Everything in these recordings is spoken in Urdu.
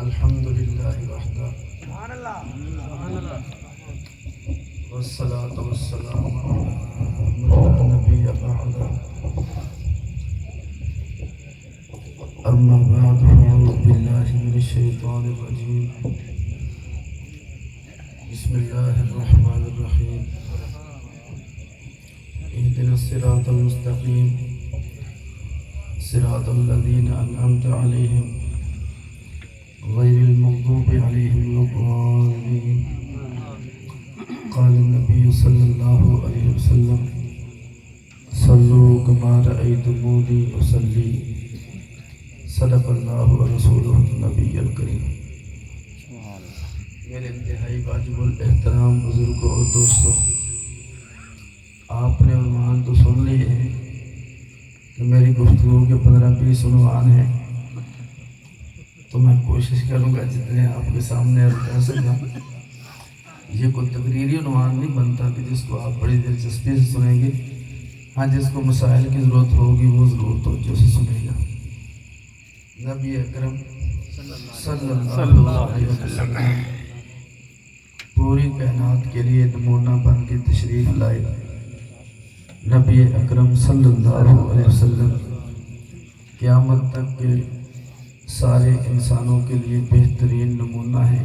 الحمدللہ وحدہ والصلاة والسلام علی من لا نبی بعدہ اما بعد فاعوذ باللہ من الشیطان الرجیم بسم اللہ الرحمن الرحیم اهدنا الصراط المستقیم صراط الذین انعمت علیہم غیر المغضوب علیہم ولا الضالین قال النبی صلی اللہ علیہ وسلم صلوا کما رأیتمونی اصلی صدق اللہ ورسولہ النبی الکریم۔ میرے انتہائی واجب الاحترام بزرگوں اور دوستوں، آپ نے عنوان تو سن لیے ہیں کہ میری گفتگو کے 15-20 عنوان ہیں، تو میں کوشش کروں گا جتنے آپ کے سامنے عرض کر سکتا۔ یہ کوئی تقریری عنوان نہیں بنتا کہ جس کو آپ بڑی دلچسپی سے سنیں گے، ہاں جس کو مسائل کی ضرورت ہوگی وہ ضرور توجہ سے سنے گا۔ نبی اکرم صلی اللہ علیہ وسلم پوری کائنات کے لیے نمونہ بن کے تشریف لائے۔ نبی اکرم صلی اللہ علیہ وسلم قیامت تک کے سارے انسانوں کے لیے بہترین نمونہ ہے۔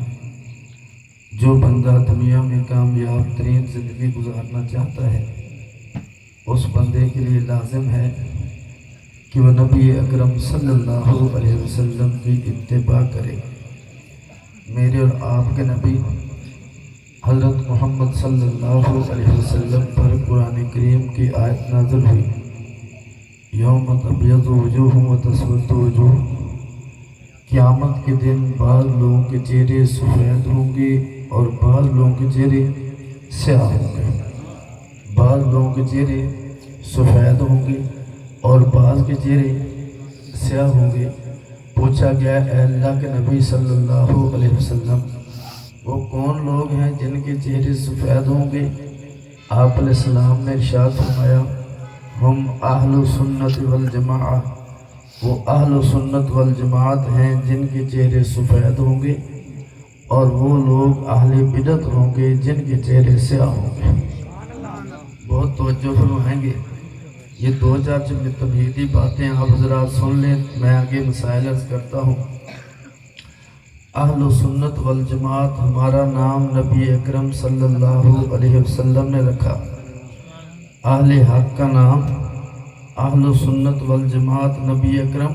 جو بندہ دنیا میں کامیاب ترین زندگی گزارنا چاہتا ہے، اس بندے کے لیے لازم ہے کہ وہ نبی اکرم صلی اللہ علیہ وسلم کی اتباع کرے۔ میرے اور آپ کے نبی حضرت محمد صلی اللہ علیہ وسلم پر قرآن کریم کی آیت نازل ہوئی، یوم تبیض وجوہ وتسود وجوہ، قیامت کے دن بعض لوگوں کے چہرے سفید ہوں گے اور بعض لوگوں کے چہرے سیاہ ہوں گے۔ بعض لوگوں کے چہرے سفید ہوں گے اور بعض کے چہرے سیاہ ہوں گے۔ پوچھا گیا، اے اللہ کے نبی صلی اللہ علیہ وسلم، وہ کون لوگ ہیں جن کے چہرے سفید ہوں گے؟ آپ علیہ السلام نے ارشاد فرمایا، ہم اہل سنت والجماعہ، وہ اہل سنت والجماعت ہیں جن کے چہرے سفید ہوں گے، اور وہ لوگ اہل بدعت ہوں گے جن کے چہرے سیاہ ہوں گے۔ بہت توجہ فرمائیں گے، یہ 2-4 تمہیدی باتیں آپ حضرات سن لیں، میں آگے مسائل عرض کرتا ہوں۔ اہل سنت والجماعت ہمارا نام نبی اکرم صلی اللہ علیہ وسلم نے رکھا۔ اہل حق کا نام اہل سنت والجماعت نبی اکرم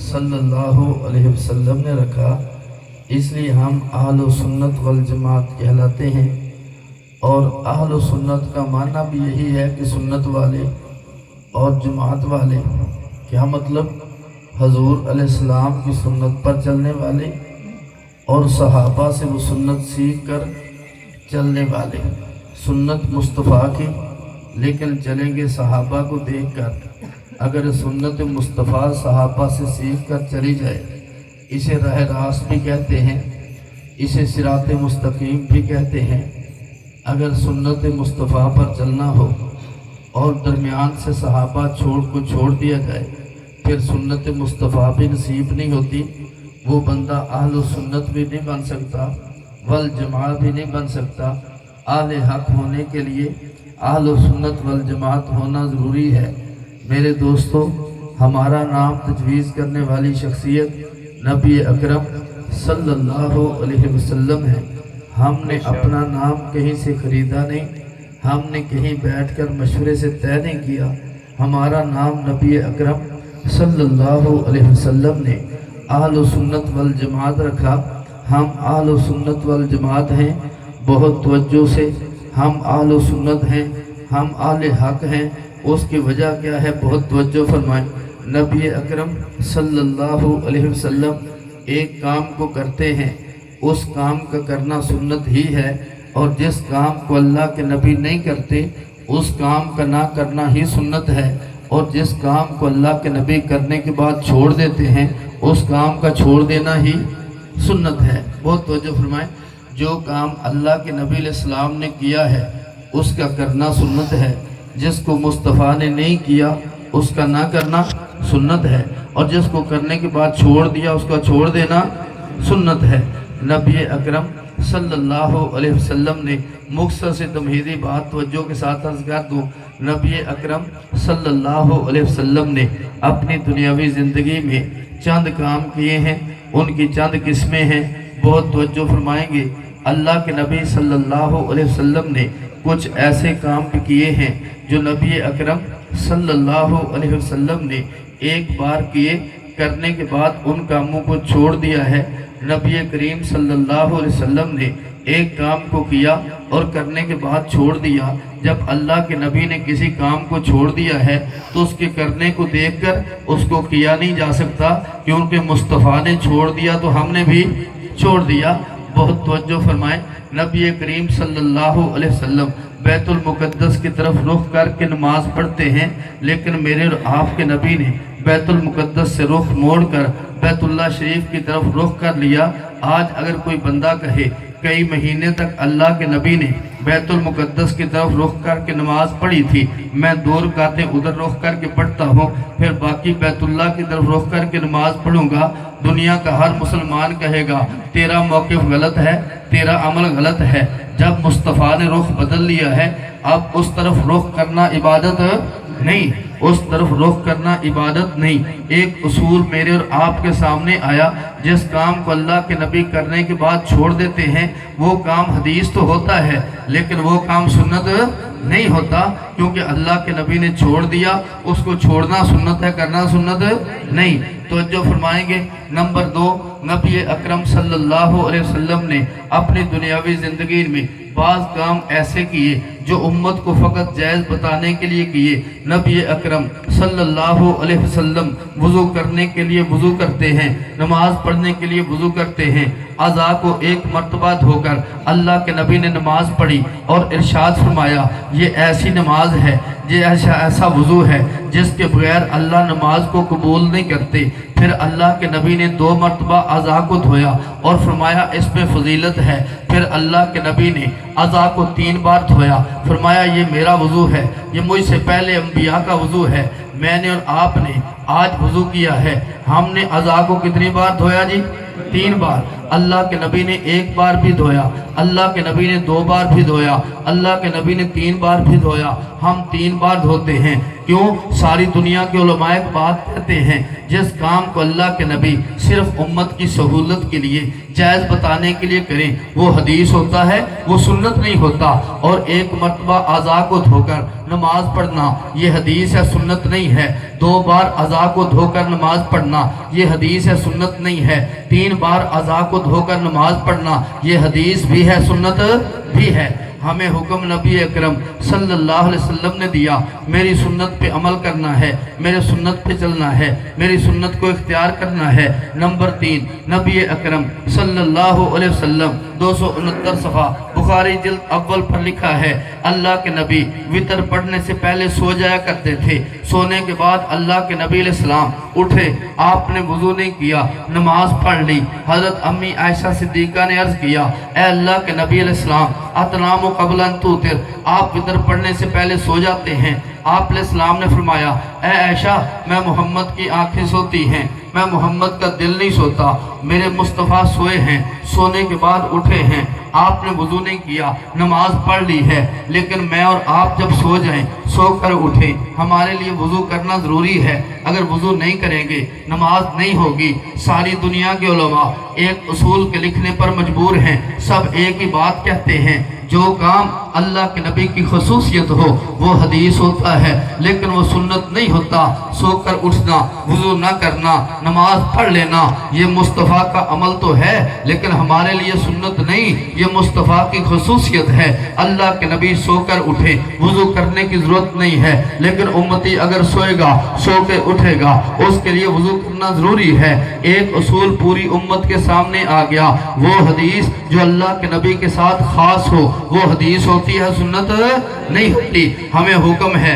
صلی اللہ علیہ وسلم نے رکھا، اس لیے ہم اہل سنت والجماعت کہلاتے ہیں۔ اور اہل سنت کا معنی بھی یہی ہے کہ سنت والے اور جماعت والے۔ کیا مطلب؟ حضور علیہ السلام کی سنت پر چلنے والے اور صحابہ سے وہ سنت سیکھ کر چلنے والے۔ سنت مصطفیٰ کی، لیکن چلیں گے صحابہ کو دیکھ کر۔ اگر سنت مصطفیٰ صحابہ سے سیکھ کر چلی جائے، اسے راہ راست بھی کہتے ہیں، اسے صراط مستقیم بھی کہتے ہیں۔ اگر سنت مصطفیٰ پر چلنا ہو اور درمیان سے صحابہ چھوڑ دیا جائے، پھر سنت مصطفیٰ بھی نصیب نہیں ہوتی۔ وہ بندہ اہل سنت بھی نہیں بن سکتا، والجماع بھی نہیں بن سکتا۔ اہل حق ہونے کے لیے اہل سنت والجماعت ہونا ضروری ہے۔ میرے دوستو، ہمارا نام تجویز کرنے والی شخصیت نبی اکرم صلی اللہ علیہ وسلم ہے۔ ہم نے اپنا نام کہیں سے خریدا نہیں، ہم نے کہیں بیٹھ کر مشورے سے طے نہیں کیا۔ ہمارا نام نبی اکرم صلی اللہ علیہ وسلم نے اہل سنت والجماعت رکھا۔ ہم اہل سنت والجماعت ہیں۔ بہت توجہ سے، ہم اہل سنت ہیں، ہم اہل حق ہیں۔ اس کی وجہ کیا ہے؟ بہت توجہ فرمائیں۔ نبی اکرم صلی اللہ علیہ وسلم ایک کام کو کرتے ہیں، اس کام کا کرنا سنت ہی ہے، اور جس کام کو اللہ کے نبی نہیں کرتے اس کام کا نہ کرنا ہی سنت ہے، اور جس کام کو اللہ کے نبی کرنے کے بعد چھوڑ دیتے ہیں اس کام کا چھوڑ دینا ہی سنت ہے۔ بہت توجہ فرمائیں، جو کام اللہ کے نبی علیہ السلام نے کیا ہے اس کا کرنا سنت ہے، جس کو مصطفیٰ نے نہیں کیا اس کا نہ کرنا سنت ہے۔ اور جس کو کرنے کے بعد چھوڑ دیا اس کا چھوڑ دینا سنت ہے۔ نبی اکرم صلی اللہ علیہ وسلم نے مختصر سے تمہیدی بات توجہ کے ساتھ عرض کر دوں، نبی اکرم صلی اللہ علیہ وسلم نے اپنی دنیاوی زندگی میں چند کام کیے ہیں، ان کی چند قسمیں ہیں، بہت توجہ فرمائیں گے۔ اللہ کے نبی صلی اللہ علیہ وسلم نے کچھ ایسے کام بھی کیے ہیں جو نبی اکرم صلی اللہ علیہ وسلم نے ایک بار کیے، کرنے کے بعد ان کاموں کو چھوڑ دیا ہے۔ نبی کریم صلی اللہ علیہ وسلم نے ایک کام کو کیا اور کرنے کے بعد چھوڑ دیا۔ جب اللہ کے نبی نے کسی کام کو چھوڑ دیا ہے تو اس کے کرنے کو دیکھ کر اس کو کیا نہیں جا سکتا، کیونکہ مصطفیٰ نے چھوڑ دیا تو ہم نے بھی چھوڑ دیا۔ بہت توجہ فرمائیں، نبی کریم صلی اللہ علیہ وسلم بیت المقدس کی طرف رخ کر کے نماز پڑھتے ہیں، لیکن میرے اور آپ کے نبی نے بیت المقدس سے رخ موڑ کر بیت اللہ شریف کی طرف رخ کر لیا۔ آج اگر کوئی بندہ کہے کئی مہینے تک اللہ کے نبی نے بیت المقدس کی طرف رخ کر کے نماز پڑھی تھی، میں 2 رکعتیں ادھر رخ کر کے پڑھتا ہوں، پھر باقی بیت اللہ کی طرف رخ کر کے نماز پڑھوں گا، دنیا کا ہر مسلمان کہے گا تیرا موقف غلط ہے، تیرا عمل غلط ہے۔ جب مصطفیٰ نے رخ بدل لیا ہے، اب اس طرف رخ کرنا عبادت نہیں، اس طرف رخ کرنا عبادت نہیں۔ ایک اصول میرے اور آپ کے سامنے آیا، جس کام کو اللہ کے نبی کرنے کے بعد چھوڑ دیتے ہیں وہ کام حدیث تو ہوتا ہے لیکن وہ کام سنت نہیں ہوتا، کیونکہ اللہ کے نبی نے چھوڑ دیا، اس کو چھوڑنا سنت ہے، کرنا سنت نہیں۔ توجہ فرمائیں گے۔ نمبر 2، نبی اکرم صلی اللہ علیہ وسلم نے اپنی دنیاوی زندگی میں بعض کام ایسے کیے جو امت کو فقط جائز بتانے کے لیے کیے۔ نبی اکرم صلی اللہ علیہ وسلم وضو کرنے کے لیے وضو کرتے ہیں، نماز پڑھنے کے لیے وضو کرتے ہیں۔ اعضاء کو ایک مرتبہ دھو کر اللہ کے نبی نے نماز پڑھی اور ارشاد فرمایا یہ ایسی نماز ہے، یہ ایسا وضو ہے جس کے بغیر اللہ نماز کو قبول نہیں کرتے۔ پھر اللہ کے نبی نے 2 مرتبہ اعضاء کو دھویا اور فرمایا اس میں فضیلت ہے۔ پھر اللہ کے نبی نے اعضاء کو 3 بار دھویا، فرمایا یہ میرا وضو ہے، یہ مجھ سے پہلے انبیاء کا وضو ہے، میں نے اور آپ نے آج وضو کیا ہے۔ ہم نے اعضاء کو کتنی بار دھویا جی؟ 3 بار۔ اللہ کے نبی نے 1 بار بھی دھویا، اللہ کے نبی نے 2 بار بھی دھویا، اللہ کے نبی نے 3 بار بھی دھویا، ہم 3 بار دھوتے ہیں۔ کیوں؟ ساری دنیا کے علماء ایک بات کہتے ہیں، جس کام کو اللہ کے نبی صرف امت کی سہولت کے لیے جائز بتانے کے لیے کریں وہ حدیث ہوتا ہے، وہ سنت نہیں ہوتا۔ اور 1 مرتبہ اعضاء کو دھو کر نماز پڑھنا یہ حدیث ہے، سنت نہیں ہے۔ 2 بار اعضاء کو دھو کر نماز پڑھنا یہ حدیث ہے، سنت نہیں ہے۔ 3 بار اعضاء کو دھو کر نماز پڑھنا یہ حدیث بھی ہے، سنت بھی ہے۔ ہمیں حکم نبی اکرم صلی اللہ علیہ وسلم نے دیا، میری سنت پہ عمل کرنا ہے، میرے سنت پہ چلنا ہے، میری سنت کو اختیار کرنا ہے۔ نمبر 3، نبی اکرم صلی اللہ علیہ وسلم 269 صفحہ بخاری جلد اول پر لکھا ہے، اللہ کے نبی وتر پڑھنے سے پہلے سو جایا کرتے تھے۔ سونے کے بعد اللہ کے نبی علیہ السلام اٹھے، آپ نے وضو نہیں کیا، نماز پڑھ لی۔ حضرت امی عائشہ صدیقہ نے عرض کیا، اے اللہ کے نبی علیہ السلام اتنام قبل ان توتر، آپ وتر پڑھنے سے پہلے سو جاتے ہیں؟ آپ علیہ السلام نے فرمایا، اے عائشہ میں محمد کی آنکھیں سوتی ہیں، میں محمد کا دل نہیں سوتا، میرے مصطفیٰ سوئے ہیں، سونے کے بعد اٹھے ہیں، آپ نے وضو نہیں کیا، نماز پڑھ لی ہے، لیکن میں اور آپ جب سو جائیں، سو کر اٹھیں، ہمارے لیے وضو کرنا ضروری ہے۔ اگر وضو نہیں کریں گے نماز نہیں ہوگی۔ ساری دنیا کے علماء ایک اصول کے لکھنے پر مجبور ہیں، سب ایک ہی بات کہتے ہیں، جو کام اللہ کے نبی کی خصوصیت ہو وہ حدیث ہوتا ہے لیکن وہ سنت نہیں ہوتا۔ سو کر اٹھنا، وضو نہ کرنا، نماز پڑھ لینا یہ مصطفیٰ کا عمل تو ہے لیکن ہمارے لیے سنت نہیں، یہ مصطفیٰ کی خصوصیت ہے۔ اللہ کے نبی سو کر اٹھے، وضو کرنے کی ضرورت نہیں ہے، لیکن امتی اگر سوئے گا، سو کے اٹھے گا، اس کے لیے وضو کرنا ضروری ہے۔ ایک اصول پوری امت کے سامنے آ گیا، وہ حدیث جو اللہ کے نبی کے ساتھ خاص ہو وہ حدیث ہوتی ہے، سنت نہیں ہوتی۔ ہمیں حکم ہے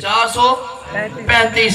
435।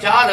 4।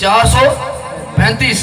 435।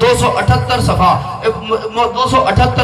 278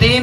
3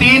3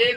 1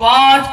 5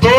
2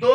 2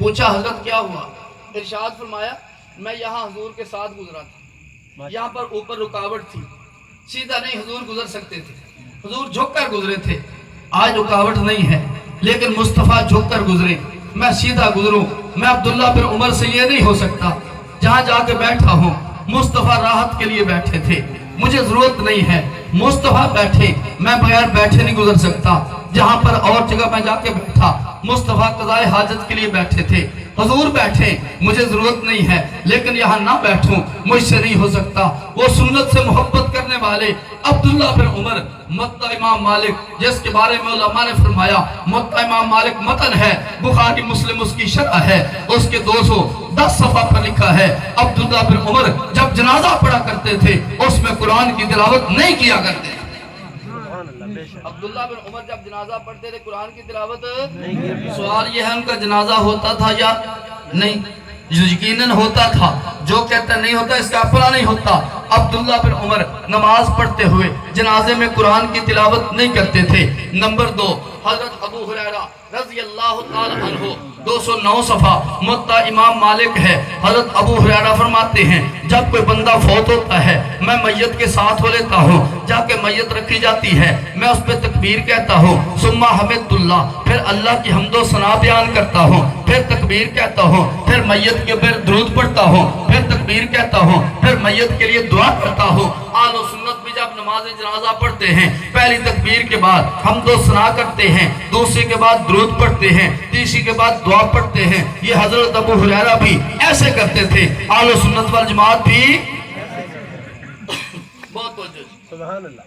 پوچھا حضرت کیا ہوا؟ ارشاد فرمایا میں یہاں حضور کے ساتھ گزرا تھا، یہاں پر اوپر رکاوٹ تھی، سیدھا نہیں حضور گزر سکتے تھے، حضور جھک کر گزرے تھے۔ آج رکاوٹ نہیں ہے لیکن مصطفیٰ جھک کر گزرے، میں سیدھا گزروں۔ میں عبداللہ بن عمر سے یہ نہیں ہو سکتا، جہاں جا کے بیٹھا ہوں مصطفیٰ راحت کے لیے بیٹھے تھے، مجھے ضرورت نہیں ہے مصطفیٰ بیٹھے، میں بغیر بیٹھے نہیں گزر سکتا۔ جہاں پر اور جگہ میں جا کے بیٹھا مصطفیٰ قضائے حاجت کے لیے بیٹھے تھے، حضور بیٹھے، مجھے ضرورت نہیں ہے لیکن یہاں نہ بیٹھوں، مجھ سے نہیں ہو سکتا۔ وہ سنت سے محبت کرنے والے عبداللہ بن عمر مطلع امام مالک، جس کے بارے میں علماء نے فرمایا مطلع امام مالک متن ہے، بخاری مسلم اس کی شرح ہے، اس کے 210 صفحہ پر لکھا ہے عبداللہ بن عمر جب جنازہ پڑھا کرتے تھے اس میں قرآن کی تلاوت نہیں کیا کرتے۔ عبداللہ بن عمر جب جنازہ پڑھتے تھے قرآن کی تلاوت نہیں کیا۔ سوال یہ ہے ان کا جنازہ ہوتا تھا یا نہیں؟ یقیناً ہوتا تھا، جو کہتا نہیں ہوتا اس کا اپنا نہیں ہوتا۔ عبداللہ بن عمر نماز پڑھتے ہوئے جنازے میں قرآن کی تلاوت نہیں کرتے تھے۔ نمبر 2، حضرت ابو ہریرہ رضی اللہ تعالی عنہ 209 صفحہ مطلع امام مالک ہے، حضرت ابو ہریرہ فرماتے ہیں جب کوئی بندہ فوت ہوتا ہے میں میت کے ساتھ ہو لیتا ہوں، جا کے میت رکھی جاتی ہے، میں اس پہ تکبیر کہتا ہوں، ثم حمدت اللہ، پھر اللہ کی حمد و ثنا بیان کرتا ہوں، پھر تکبیر کہتا ہوں، پھر میت کے اوپر درود پڑھتا ہوں، پھر تکبیر کہتا ہوں، پھر میت کے لیے دعا کرتا ہوں۔ اہل سنت بھی جب نماز جنازہ پڑھتے ہیں پہلی تکبیر کے بعد حمد و ثنا کرتے ہیں، دوسری کے بعد درود پڑھتے ہیں، تیسری کے بعد دعا پڑھتے ہیں۔ یہ حضرت ابو ہریرہ بھی ایسے کرتے تھے، اہل سنت والجماعت بھی بہت سبحان اللہ۔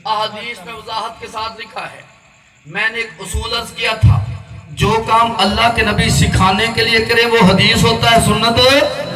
احادیث میں وضاحت کے ساتھ لکھا ہے، میں نے ایک اصول عرض کیا تھا، جو کام اللہ کے نبی سکھانے کے لیے کرے وہ حدیث ہوتا ہے، سنت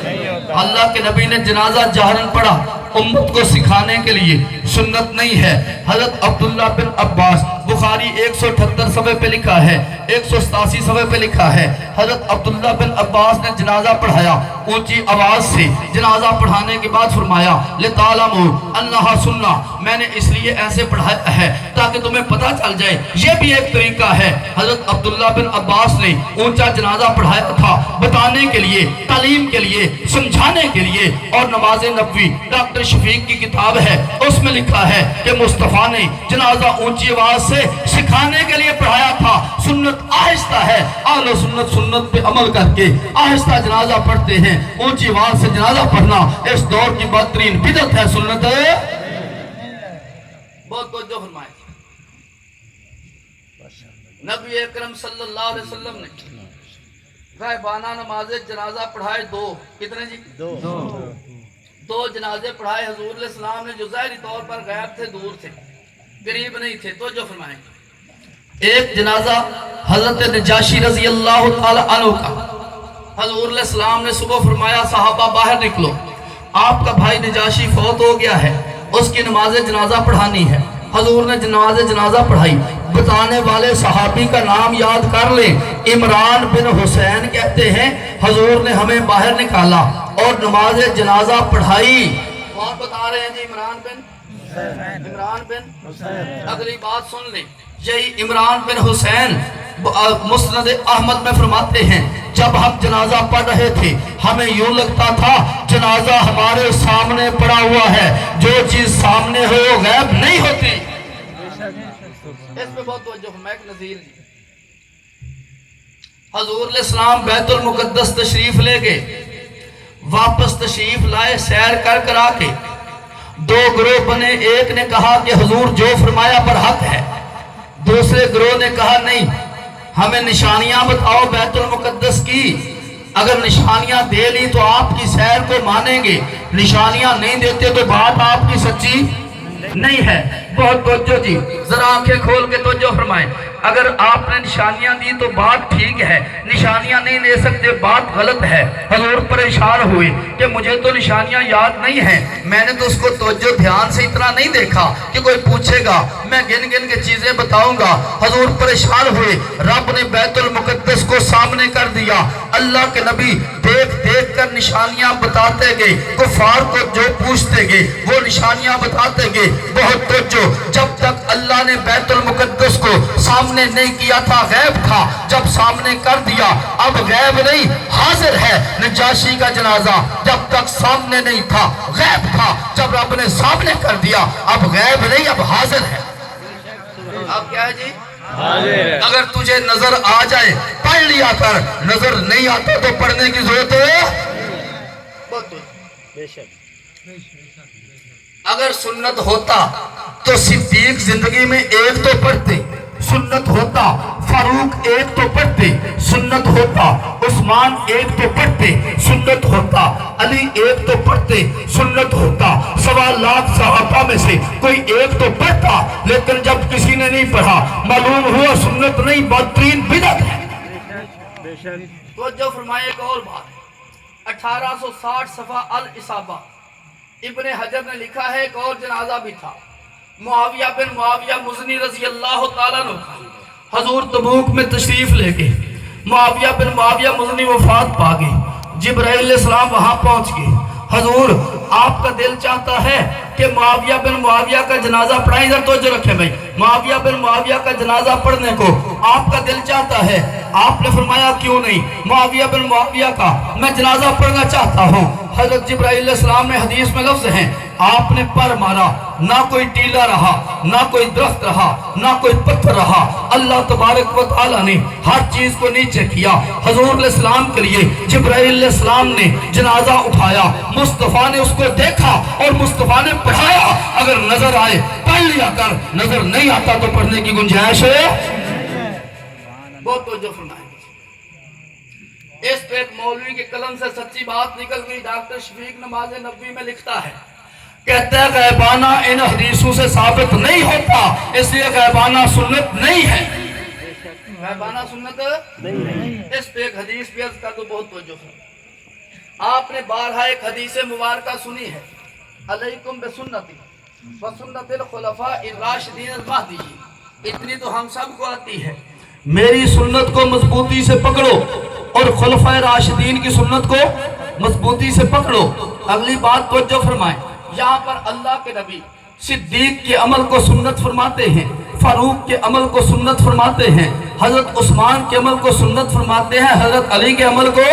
نہیں ہوتا۔ اللہ کے نبی نے جنازہ جہرن پڑھا امت کو سکھانے کے لیے، سنت نہیں ہے۔ حضرت عبداللہ بن عباس بخاری 178 صفحے پہ لکھا ہے، 187 صفحے پہ لکھا ہے، حضرت عبداللہ بن عباس نے جنازہ پڑھایا اونچی آواز سے، جنازہ پڑھانے کے بعد فرمایا لِتَعْلَمُوا أَنَّهَا سُنَّةٌ، میں نے اس لیے ایسے پڑھایا ہے تاکہ تمہیں پتہ چل جائے یہ بھی ایک طریقہ ہے۔ حضرت عبداللہ بن عباس نے اونچا جنازہ پڑھایا تھا بتانے کے لیے، تعلیم کے لیے، سمجھانے کے لیے۔ اور نماز نبوی ڈاکٹر شفیق کی کتاب ہے، اس میں لکھا ہے کہ مصطفیٰ نے جنازہ اونچی آواز سے سکھانے کے لیے پڑھایا تھا۔ سنت آہستہ ہے، اہل سنت پہ عمل کر کے آہستہ جنازہ پڑھتے ہیں۔ اونچی آواز سے جنازہ پڑھنا اس دور کی بدترین بدعت ہے، سنت ہے۔ بہت توجہ فرمائیں، نبی اکرم صلی اللہ علیہ وسلم نے غائبانہ نماز جنازہ پڑھائے دو، کتنے جی؟ دو جنازے پڑھائے حضور علیہ السلام نے، جو ظاہری طور پر غائب تھے، دور تھے، قریب نہیں تھے۔ توجہ فرمائیں، ایک جنازہ حضرت نجاشی رضی اللہ تعالی عنہ کا، حضور علیہ السلام نے صبح فرمایا صحابہ باہر نکلو، آپ کا بھائی نجاشی فوت ہو گیا ہے، اس کی نماز جنازہ پڑھانی ہے۔ حضور نے نماز جنازہ پڑھائی، بتانے والے صحابی کا نام یاد کر لیں، عمران بن حسین کہتے ہیں حضور نے ہمیں باہر نکالا اور نماز جنازہ پڑھائی۔ کون بتا رہے ہیں جی؟ عمران بن حسین۔ اگلی بات سن لیں، یہی عمران بن حسین مسند احمد میں فرماتے ہیں جب ہم جنازہ پڑھ رہے تھے ہمیں یوں لگتا تھا جنازہ ہمارے سامنے پڑا ہوا ہے، جو چیز سامنے ہو وہ غائب نہیں ہوتی۔ اس پہ بہت توجہ فرمائیں، ایک نظیر جی، حضور علیہ السلام بیت المقدس تشریف لے گئے، واپس تشریف لائے، سیر کر آ کے دو گروہ بنے، ایک نے کہا کہ حضور جو فرمایا پر حق ہے، دوسرے گروہ نے کہا نہیں، ہمیں نشانیاں بتاؤ بیت المقدس کی، اگر نشانیاں دے لی تو آپ کی سیر کو مانیں گے، نشانیاں نہیں دیتے تو بات آپ کی سچی نہیں ہے۔ بہت توجہ جی، ذرا آنکھیں کھول کے توجہ فرمائیں، اگر آپ نے نشانیاں دی تو بات ٹھیک ہے، نشانیاں نہیں دے سکتے بات غلط ہے۔ حضور پریشان ہوئے کہ مجھے تو نشانیاں یاد نہیں ہیں، میں نے تو اس کو توجہ دھیان سے اتنا نہیں دیکھا کہ کوئی پوچھے گا، میں گن گن کے چیزیں بتاؤں گا۔ حضور پریشان ہوئے، رب نے بیت المقدس کو سامنے کر دیا، اللہ کے نبی دیکھ دیکھ کر نشانیاں بتاتے گئے، کفار کو جو پوچھتے گئے وہ نشانیاں بتاتے گئے۔ بہت توجہ، توجہ، جب تک اللہ نے بیت المقدس کو سامنے نہیں کیا تھا غیب تھا، جب سامنے کر دیا اب غیب نہیں حاضر ہے۔ نجاشی کا جنازہ جب تک سامنے نہیں تھا غیب تھا، جب رب نے سامنے کر دیا اب غیب نہیں اب حاضر ہے۔ اب کیا ہے جی؟ اگر تجھے نظر آ جائے پڑھ لیا کر، نظر نہیں آتا تو پڑھنے کی ضرورت ہے۔ اگر سنت ہوتا تو صدیق زندگی میں ایک تو پڑھتے، سنت ہوتا فاروق ایک تو پڑھتے، سنت ہوتا عثمان ایک تو پڑھتے، سنت ہوتا علی ایک تو پڑھتے، سنت ہوتا 1.25 لاکھ صحابہ میں سے کوئی ایک تو پڑھتا، لیکن جب کسی نے نہیں پڑھا معلوم ہوا سنت نہیں بدترین بدعت ہے۔ تو جو فرمائے ایک اور بات، 1860 صفحہ الاصابہ ابن حجر نے لکھا ہے ایک اور جنازہ بھی تھا، معاویہ بن معاویہ مزنی رضی اللہ تعالیٰ عنہ، حضور تبوک میں تشریف لے گئے، معاویہ بن معاویہ مزنی وفات پا گئے، جبرائیل علیہ السلام وہاں پہنچ گئے، حضور آپ کا دل چاہتا ہے کہ معاویہ بن معاویہ کا جنازہ پڑھائیں، ادھر توجہ رکھیں بھائی، معاویہ بن معاویہ کا جنازہ پڑھنے کو آپ کا دل چاہتا ہے؟ آپ نے فرمایا کیوں نہیں، معاویہ بن معاویہ کا میں جنازہ پڑھنا چاہتا ہوں۔ حضرت جبرائیل علیہ السلام نے حدیث میں لفظ ہیں، آپ نے پر مارا، نہ کوئی ٹیلا رہا، نہ کوئی درخت رہا، نہ کوئی پتھر رہا، اللہ تبارک و تعالیٰ نے ہر چیز کو نیچے کیا۔ حضور علیہ السلام کے لیے جبرائیل علیہ السلام نے جنازہ اٹھایا، مصطفیٰ نے اس کو دیکھا اور مصطفیٰ نے پڑھایا۔ اگر نظر آئے پڑھ لیا کر، نظر نہیں آتا تو پڑھنے کی گنجائش ہے۔ بہت توجہ فرمائیں، اس پہ ایک مولوی کے قلم سے سچی بات نکل گئی، ڈاکٹر شفیق نماز نبوی میں لکھتا ہے، کہتا ہے غیبانہ ان حدیثوں سے ثابت نہیں ہوتا، اس لیے غیبانہ سنت نہیں ہے۔ غیبانہ سنت نہیں ہے۔ اس پہ ایک حدیث بھی عرض کر دو، بہت توجہ فرمائیں۔ آپ نے بارہا ایک حدیث مبارکہ سنی ہے، علیکم بسنتی وسنت الخلفاء الراشدین المہدیین، اتنی تو ہم سب کو آتی ہے، میری سنت کو مضبوطی سے پکڑو اور خلفائے راشدین کی سنت کو مضبوطی سے پکڑو۔ اگلی بات توجہ فرمائیں، یہاں پر اللہ کے نبی صدیق کے عمل کو سنت فرماتے ہیں، فاروق کے عمل کو سنت فرماتے ہیں، حضرت عثمان کے عمل کو سنت فرماتے ہیں، حضرت علی کے عمل کو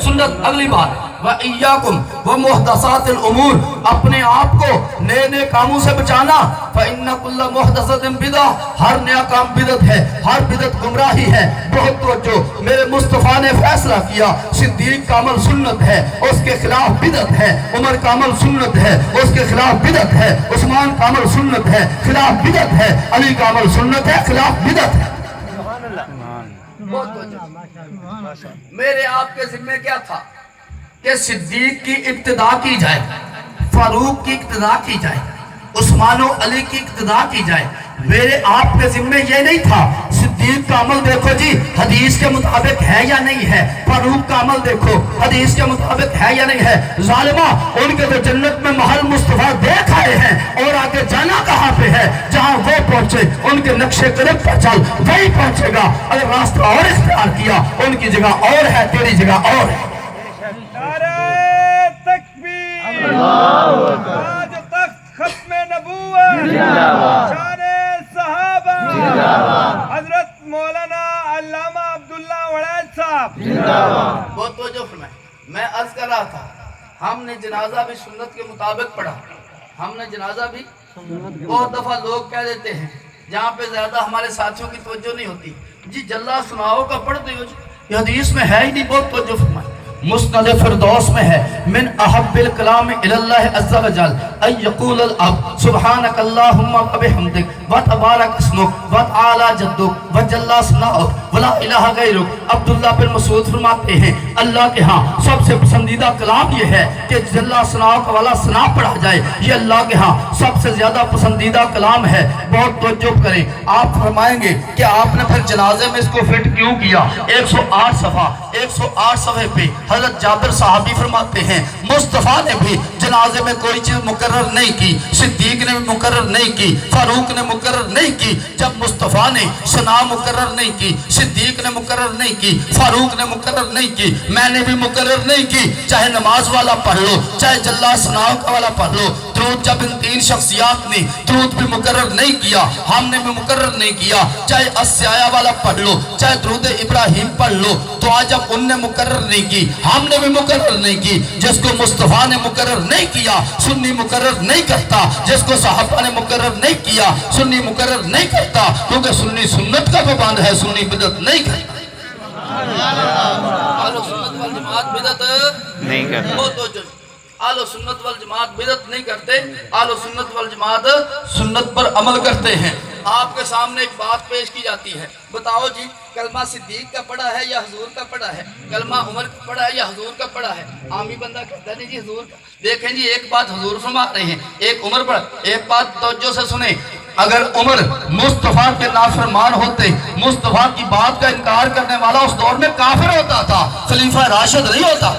سنت۔ اگلی بات، وَإِيَّاكُمْ وَمُحْدَثَاتِ الْأُمُورِ، اپنے آپ کو نئے نئے کاموں سے بچانا، فَإِنَّ كُلَّ مُحْدَثَةٍ بِدْعَةٍ، ہر نیا کام بدعت ہے، ہر بدعت گمراہی ہے۔ بہت توجہ، میرے مصطفیٰ نے فیصلہ کیا صدیق کا عمل سنت ہے، اس کے خلاف بدعت ہے، عمر کا عمل سنت ہے، اس کے خلاف بدعت ہے، عثمان کا عمل سنت ہے، خلاف بدعت ہے، علی کا عمل سنت ہے، خلاف بدعت ہے۔ بہت توجہ، میرے آپ کے ذمہ کیا تھا کہ صدیق کی ابتدا کی جائے، فاروق کی ابتدا کی جائے، عثمان و علی کی ابتدا کی جائے۔ میرے آپ کے ذمہ یہ نہیں تھا صدیق کا عمل دیکھو جی حدیث کے مطابق ہے یا نہیں ہے، فاروق کا عمل دیکھو حدیث کے مطابق ہے یا نہیں ہے۔ ظالمہ، ان کے تو جنت میں محل مصطفیٰ دیکھ آئے ہیں، اور آگے جانا کہاں پہ ہے؟ جہاں وہ پہنچے ان کے نقشے قدم پر چل، وہی پہنچے گا۔ اگر راستہ اور اختیار کیا، ان کی جگہ اور ہے، تیری جگہ اور ہے۔ نعرہ تکبیر، آج تخت ختم نبوت، شان صحابہ، حضرت مولانا علامہ عبداللہ وڑائچ صاحب۔ بہت توجہ فرمائیں، میں عرض کر رہا تھا ہم نے جنازہ بھی سنت کے مطابق پڑھا، ہم نے جنازہ بھی بہت دفعہ لوگ کہہ دیتے ہیں جہاں پہ زیادہ ہمارے ساتھیوں کی توجہ نہیں ہوتی، جی جلہ سناؤ کا پڑھ دیو جی، یہ حدیث میں ہے ہی نہیں۔ بہت توجہ فرمائیں، مسند فردوس میں ہے، من احب الکلام الاللہ عز وجل ان یقول العبد سبحانک اللہم وبحمدک وتبارک اسمک وتعالی جدک وجل ثناؤک ولا الہ غیرک۔ عبداللہ بن مسعود فرماتے ہیں اللہ کے ہاں سب سے پسندیدہ کلام یہ ہے کہ جل ثناؤک والا ثنا پڑھا جائے، یہ اللہ کے ہاں سب سے زیادہ پسندیدہ کلام ہے۔ بہت توجہ کریں، آپ فرمائیں گے کہ آپ نے پھر جنازے میں اس کو فٹ کیوں کیا؟ 108 صفحے پہ حضرت جابر صحابی فرماتے ہیں مصطفیٰ نے بھی جنازے میں کوئی چیز مقرر نہیں کی، صدیق نے بھی مقرر نہیں کی، فاروق نے مقرر نہیں کی۔ جب مصطفیٰ نے ثنا مقرر نہیں کی، صدیق نے مقرر نہیں کی، فاروق نے مقرر نہیں کی، میں نے بھی مقرر نہیں کی، چاہے نماز والا پڑھ لو، چاہے جلہ ثنا والا پڑھ لو، درود جب ان تین شخصیات نے درود بھی مقرر نہیں کیا، ہم نے بھی مقرر نہیں کیا، چاہے السیایا والا پڑھ لو، چاہے درود ابراہیم پڑھ لو، تو آج جب ان نے مقرر نہیں کی، ہم نے بھی مقرر نہیں کی۔ جس کو مصطفیٰ نے مقرر نہیں کیا سنی مقرر نہیں کرتا، جس کو صحابہ نے مقرر نہیں کیا سنی مقرر نہیں کرتا، کیونکہ سنی سنت کا پابند ہے، سنی بدعت نہیں کرتا۔ اہل سنت والجماعت بدعت نہیں کرتے، اہل سنت والجماعت بدعت نہیں کرتے، اہل سنت والجماعت سنت پر عمل کرتے ہیں۔ آپ کے سامنے ایک بات پیش کی جاتی ہے، بتاؤ جی کلمہ صدیق کا پڑھا ہے یا حضور کا پڑھا ہے؟ کلمہ عمر کا پڑھا ہے یا حضور کا پڑھا ہے؟ عامی بندہ کہتا نہیں جی حضور کا۔ دیکھیں جی ایک بات حضور فرما رہے ہیں، ایک عمر پڑھا، ایک بات توجہ سے سنیں، اگر عمر مصطفیٰ کے نافرمان ہوتے، مصطفیٰ کی بات کا انکار کرنے والا اس دور میں کافر ہوتا تھا، خلیفہ راشد نہیں ہوتا۔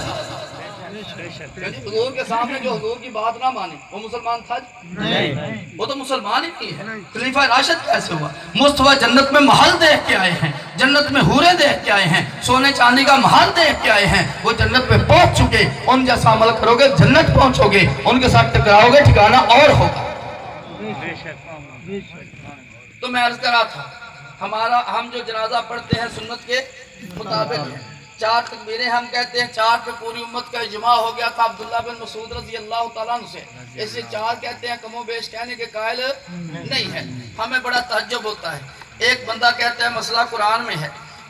حضور کے سامنے جو حضور کی بات نہ مانے وہ مسلمان تھا؟ نہیں، وہ تو مسلمان ہی نہیں ہے۔ خلیفہ راشد کیسے ہوا؟ مصطفیٰ جنت میں محل دیکھ کے آئے ہیں، جنت میں حوریں دیکھ کے آئے ہیں، سونے چاندی کا محل دیکھ کے آئے ہیں، وہ جنت میں پہنچ چکے، ان جیسا عمل کرو گے جنت پہنچو گے، ان کے ساتھ ٹکراؤ گے ٹھکانہ اور ہوگا۔ تو میں عرض کر رہا تھا ہم جو جنازہ پڑھتے ہیں سنت کے مطابق ہے، 4 تکبیریں ہم کہتے ہیں، 4 پہ پوری امت کا اجماع ہو گیا تھا عبداللہ بن مسعود رضی اللہ تعالیٰ عنہ سے، اسے 4 کہتے ہیں، کم و بیش کہنے کے قائل نہیں ہے۔ ہمیں بڑا تعجب ہوتا ہے، ایک بندہ کہتا ہے مسئلہ قرآن میں ہے،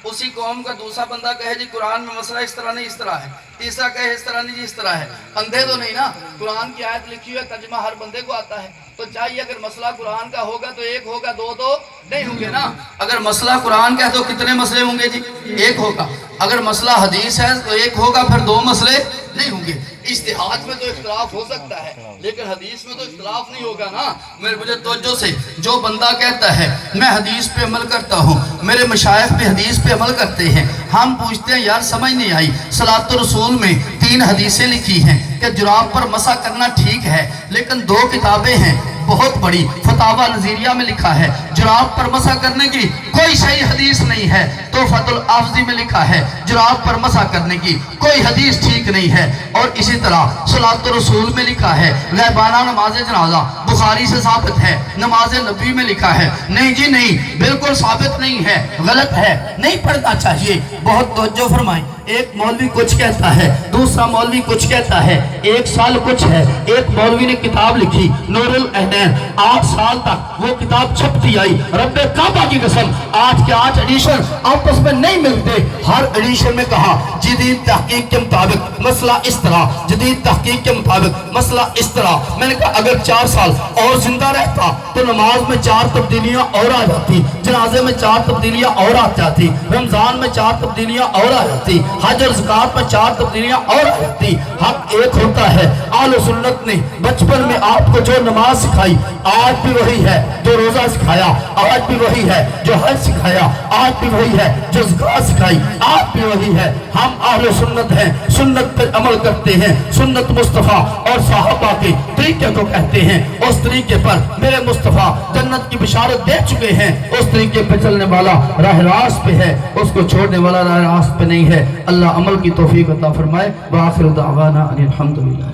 اسی قوم کا دوسرا بندہ کہے جی قرآن میں مسئلہ اس طرح نہیں اس طرح ہے، تیسرا کہے اس طرح نہیں جی اس طرح ہے۔ اندھے تو نہیں نا، قرآن کی آیت لکھی ہوئی ہے، ترجمہ ہر بندے کو آتا ہے، تو چاہیے اگر مسئلہ قرآن کا ہوگا تو ایک ہوگا، دو تو نہیں ہوں گے نا۔ اگر مسئلہ قرآن کا ہے تو کتنے مسئلے ہوں گے جی؟ ایک ہوگا۔ اگر مسئلہ حدیث ہے تو ایک ہوگا، پھر 2 مسئلے نہیں ہوں گے۔ اجتہاد میں تو اختلاف ہو سکتا ہے لیکن حدیث میں تو اختلاف نہیں ہوگا نا۔ مجھے توجہ سے، جو بندہ کہتا ہے میں حدیث پہ عمل کرتا ہوں، میرے مشائخ بھی حدیث پہ عمل کرتے ہیں، ہم پوچھتے ہیں یار سمجھ نہیں آئی، صلاۃ الرسول میں 3 حدیثیں لکھی ہیں کہ جراب پر مسح کرنا ٹھیک ہے، لیکن 2 کتابیں ہیں بہت بڑی، فتاوی نظیریہ میں لکھا ہے جراب پر مسح کرنے کی کوئی صحیح حدیث نہیں ہے، تحفۃ الحافظی میں لکھا ہے جراب پر مسح کرنے کی کوئی حدیث ٹھیک نہیں ہے، اور اسی طرح صلاۃ الرسول میں لکھا ہے غیبانہ نماز جنازہ بخاری سے ثابت ہے، نماز نبی میں لکھا ہے، نہیں جی نہیں، بالکل ثابت نہیں ہے، غلط ہے، نہیں پڑھنا چاہیے۔ بہت توجہ فرمائیں، ایک مولوی کچھ کہتا ہے، دوسرا مولوی کچھ کہتا ہے، ایک سال کچھ ہے، ایک مولوی نے کتاب لکھی نور العینین، 8 سال تک وہ کتاب چھپتی آئی، رب کعبہ کی قسم 8 کے 8 ایڈیشن آپس میں نہیں ملتے، ہر ایڈیشن میں کہا جدید تحقیق کے مطابق مسئلہ اس طرح، جدید تحقیق کے مطابق مسئلہ اس طرح۔ میں نے کہا اگر 4 سال اور زندہ رہتا تو نماز میں 4 تبدیلیاں اور آ جاتی، جنازے میں 4 تبدیلیاں اور آ جاتی، رمضان میں 4 تبدیلیاں اور آ جاتی، حج اور زکات میں 4 تبدیلیاں اور آ جاتی۔ حق ایک ہوتا ہے، اہل سنت نے بچپن میں آپ کو جو نماز سکھائی آج بھی وہی ہے، جو روزہ سکھایا آج بھی وہی ہے، جو حج سکھایا آج بھی وہی ہے، جو زکات سکھائی آج بھی وہی ہے۔ ہم اہل سنت ہیں، سنت پر عمل کرتے ہیں، سنت مصطفیٰ اور صحابہ کے طریقے کو کہتے ہیں، اس طریقے پر میرے مصطفیٰ جنت کی بشارت دے چکے ہیں، اس طریقے پہ چلنے والا راہ راست پہ ہے، اس کو چھوڑنے والا راہ راست پہ نہیں ہے۔ اللہ عمل کی توفیق عطا فرمائے۔ وآخر دعوانا ان الحمدللہ۔